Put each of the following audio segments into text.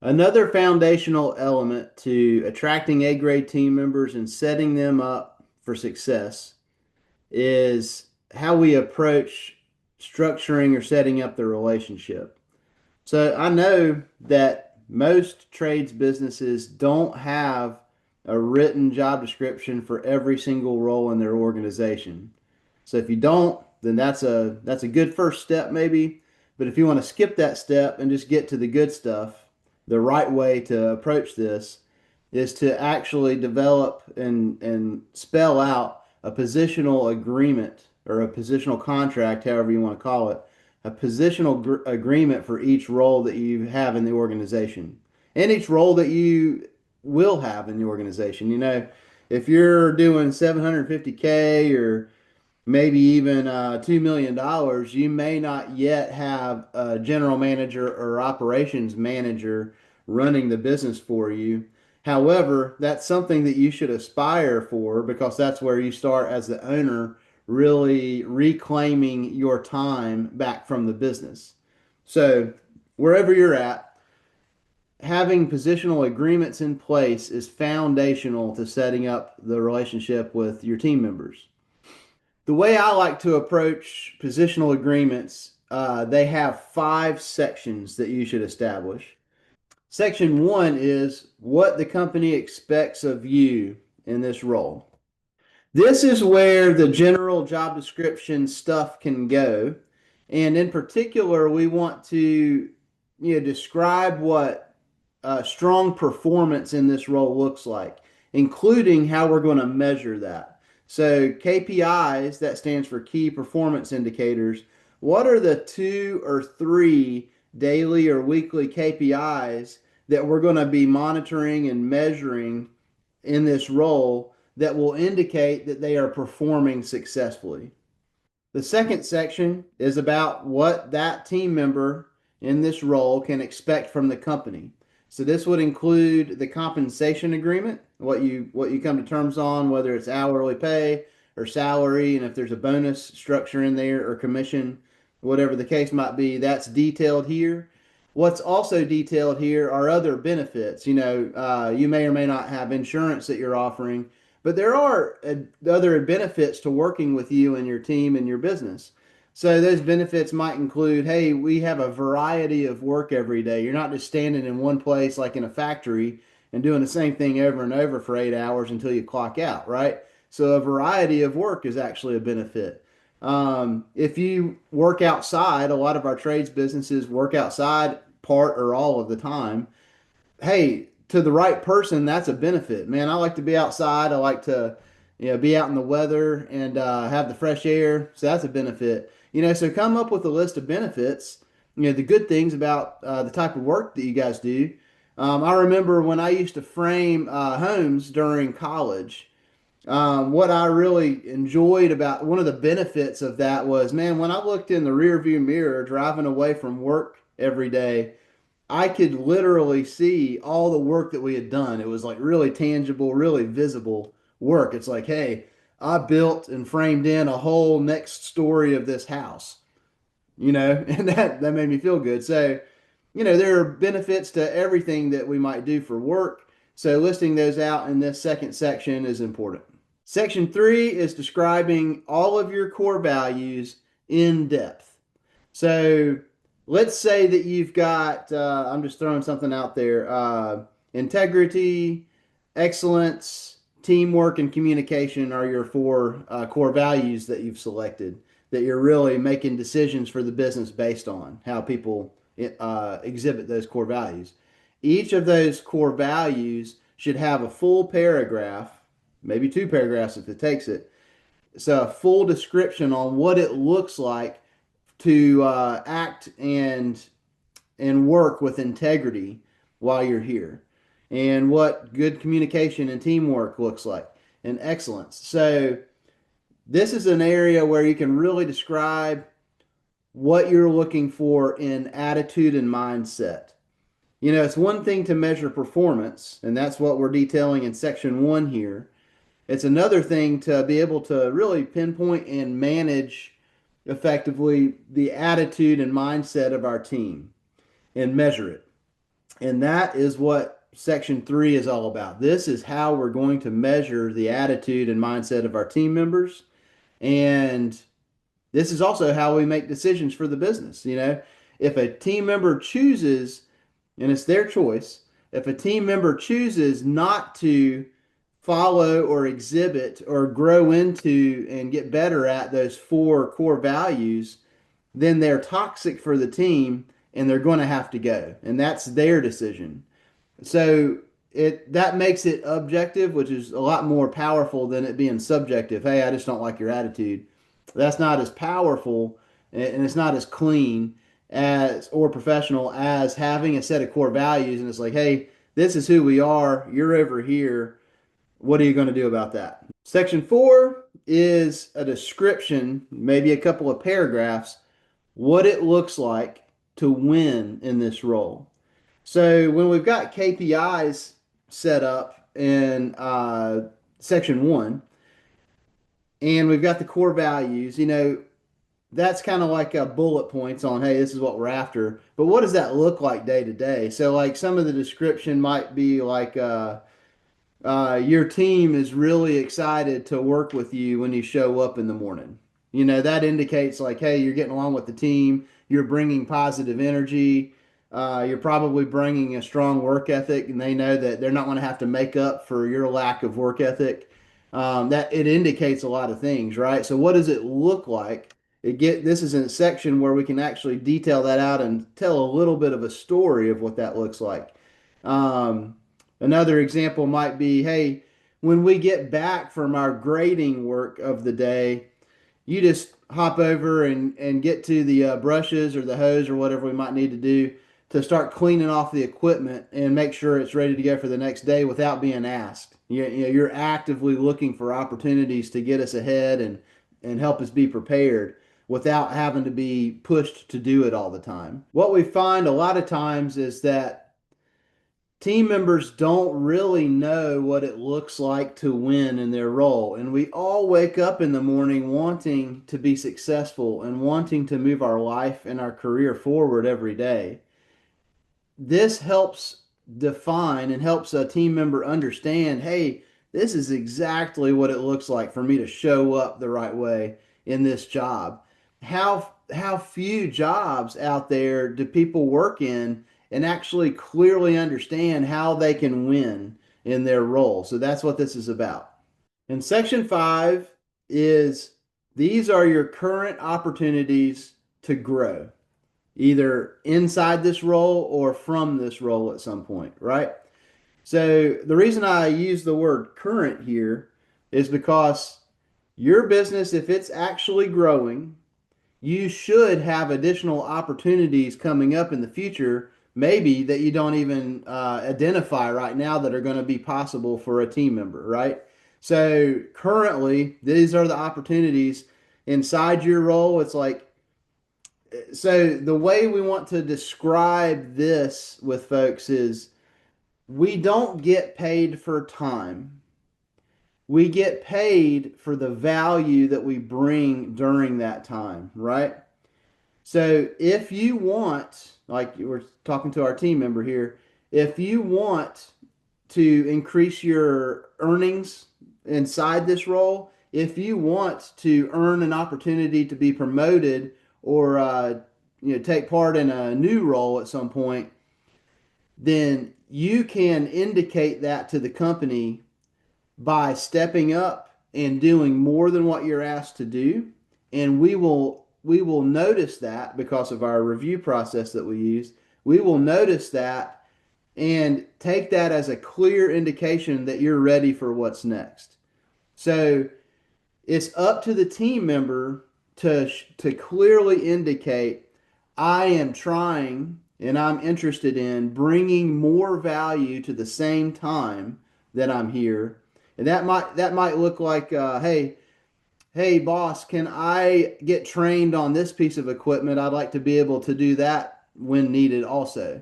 Another foundational element to attracting A-grade team members and setting them up for success is how we approach structuring or setting up the relationship. So I know that most trades businesses don't have a written job description for every single role in their organization. So if you don't, then that's a good first step maybe. But if you want to skip that step and just get to the good stuff, the right way to approach this is to actually develop and spell out a positional agreement or a positional contract, however you want to call it, a positional agreement for each role that you have in the organization and each role that you will have in the organization. If you're doing 750K or maybe even $2 million, you may not yet have a general manager or operations manager running the business for you. However, that's something that you should aspire for because that's where you start as the owner, really reclaiming your time back from the business. So, wherever you're at, having positional agreements in place is foundational to setting up the relationship with your team members. The way I like to approach positional agreements, they have five sections that you should establish. Section one is what the company expects of you in this role. This is where the general job description stuff can go. And in particular, we want to describe what strong performance in this role looks like, including how we're going to measure that. So KPIs, that stands for key performance indicators. What are the two or three daily or weekly KPIs that we're going to be monitoring and measuring in this role that will indicate that they are performing successfully? The second section is about what that team member in this role can expect from the company. So this would include the compensation agreement, what you come to terms on, whether it's hourly pay or salary, and if there's a bonus structure in there or commission, whatever the case might be, that's detailed here. What's also detailed here are other benefits. You may or may not have insurance that you're offering, but there are other benefits to working with you and your team and your business. So those benefits might include, hey, we have a variety of work every day. You're not just standing in one place like in a factory and doing the same thing over and over for 8 hours until you clock out, right? So a variety of work is actually a benefit. If you work outside, a lot of our trades businesses work outside part or all of the time. Hey, to the right person, that's a benefit, man. I like to be outside. I like to, be out in the weather and have the fresh air. So that's a benefit. So come up with a list of benefits. The good things about the type of work that you guys do. I remember when I used to frame homes during college. What I really enjoyed about one of the benefits of that was, man, when I looked in the rear view mirror driving away from work every day, I could literally see all the work that we had done. It was like really tangible, really visible work. It's like, hey, I built and framed in a whole next story of this house, and that made me feel good. So, there are benefits to everything that we might do for work. So, listing those out in this second section is important. Section three is describing all of your core values in depth. So let's say that you've got, I'm just throwing something out there, integrity, excellence, teamwork, and communication are your four core values that you've selected that you're really making decisions for the business based on how people exhibit those core values. Each of those core values should have a full paragraph, maybe two paragraphs if it takes it. So a full description on what it looks like to act and work with integrity while you're here, and what good communication and teamwork looks like, and excellence. So this is an area where you can really describe what you're looking for in attitude and mindset. It's one thing to measure performance, and that's what we're detailing in section one here. It's another thing to be able to really pinpoint and manage effectively the attitude and mindset of our team and measure it. And that is what section 3 is all about. This is how we're going to measure the attitude and mindset of our team members. And this is also how we make decisions for the business. If a team member chooses, and it's their choice, if a team member chooses not to follow or exhibit or grow into and get better at those four core values, then they're toxic for the team and they're going to have to go. And that's their decision. So it that makes it objective, which is a lot more powerful than it being subjective. Hey, I just don't like your attitude. That's not as powerful and it's not as clean as or professional as having a set of core values and it's like, hey, this is who we are. You're over here. What are you going to do about that? Section 4 is a description, maybe a couple of paragraphs, what it looks like to win in this role. So when we've got KPIs set up in section 1 and we've got the core values, that's kind of like a bullet points on, hey, this is what we're after. But what does that look like day to day? So like some of the description might be like, your team is really excited to work with you when you show up in the morning. That indicates like, hey, you're getting along with the team, you're bringing positive energy, you're probably bringing a strong work ethic, and they know that they're not going to have to make up for your lack of work ethic. That it indicates a lot of things, right? So, what does it look like? This is a section where we can actually detail that out and tell a little bit of a story of what that looks like. Um, Another example might be, hey, when we get back from our grading work of the day, you just hop over and get to the brushes or the hose or whatever we might need to do to start cleaning off the equipment and make sure it's ready to go for the next day without being asked. You're actively looking for opportunities to get us ahead and help us be prepared without having to be pushed to do it all the time. What we find a lot of times is that team members don't really know what it looks like to win in their role. And we all wake up in the morning wanting to be successful and wanting to move our life and our career forward every day. This helps define and helps a team member understand, hey, this is exactly what it looks like for me to show up the right way in this job. How few jobs out there do people work in and actually clearly understand how they can win in their role? So that's what this is about. And section 5 is these are your current opportunities to grow, either inside this role or from this role at some point, right? So the reason I use the word current here is because your business, if it's actually growing, you should have additional opportunities coming up in the future, maybe that you don't even identify right now that are going to be possible for a team member, right? So currently, these are the opportunities inside your role. It's like, so the way we want to describe this with folks is we don't get paid for time. We get paid for the value that we bring during that time, right? So if you want, like we're talking to our team member here, if you want to increase your earnings inside this role, if you want to earn an opportunity to be promoted or take part in a new role at some point, then you can indicate that to the company by stepping up and doing more than what you're asked to do, and we will notice that because of our review process that we use. We will notice that and take that as a clear indication that you're ready for what's next. So it's up to the team member to clearly indicate I am trying and I'm interested in bringing more value to the same time that I'm here. And that might look like, hey, boss, can I get trained on this piece of equipment? I'd like to be able to do that when needed also.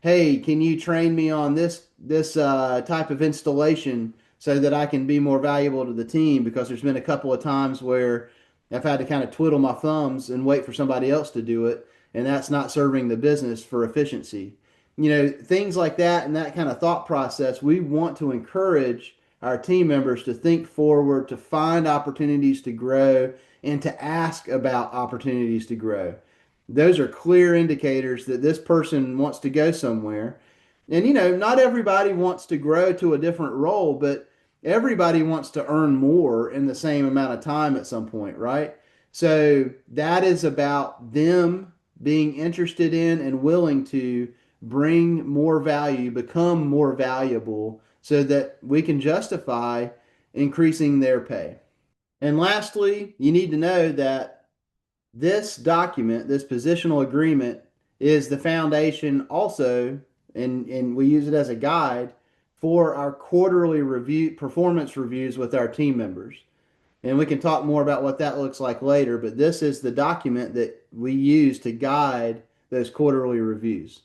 Hey, can you train me on this type of installation so that I can be more valuable to the team? Because there's been a couple of times where I've had to kind of twiddle my thumbs and wait for somebody else to do it, and that's not serving the business for efficiency. things like that and that kind of thought process, we want to encourage our team members to think forward, to find opportunities to grow, and to ask about opportunities to grow. Those are clear indicators that this person wants to go somewhere. And, not everybody wants to grow to a different role, but everybody wants to earn more in the same amount of time at some point, right? So that is about them being interested in and willing to bring more value, become more valuable so that we can justify increasing their pay. And lastly, you need to know that this document, this positional agreement, is the foundation also, and we use it as a guide for our quarterly review performance reviews with our team members. And we can talk more about what that looks like later, but this is the document that we use to guide those quarterly reviews.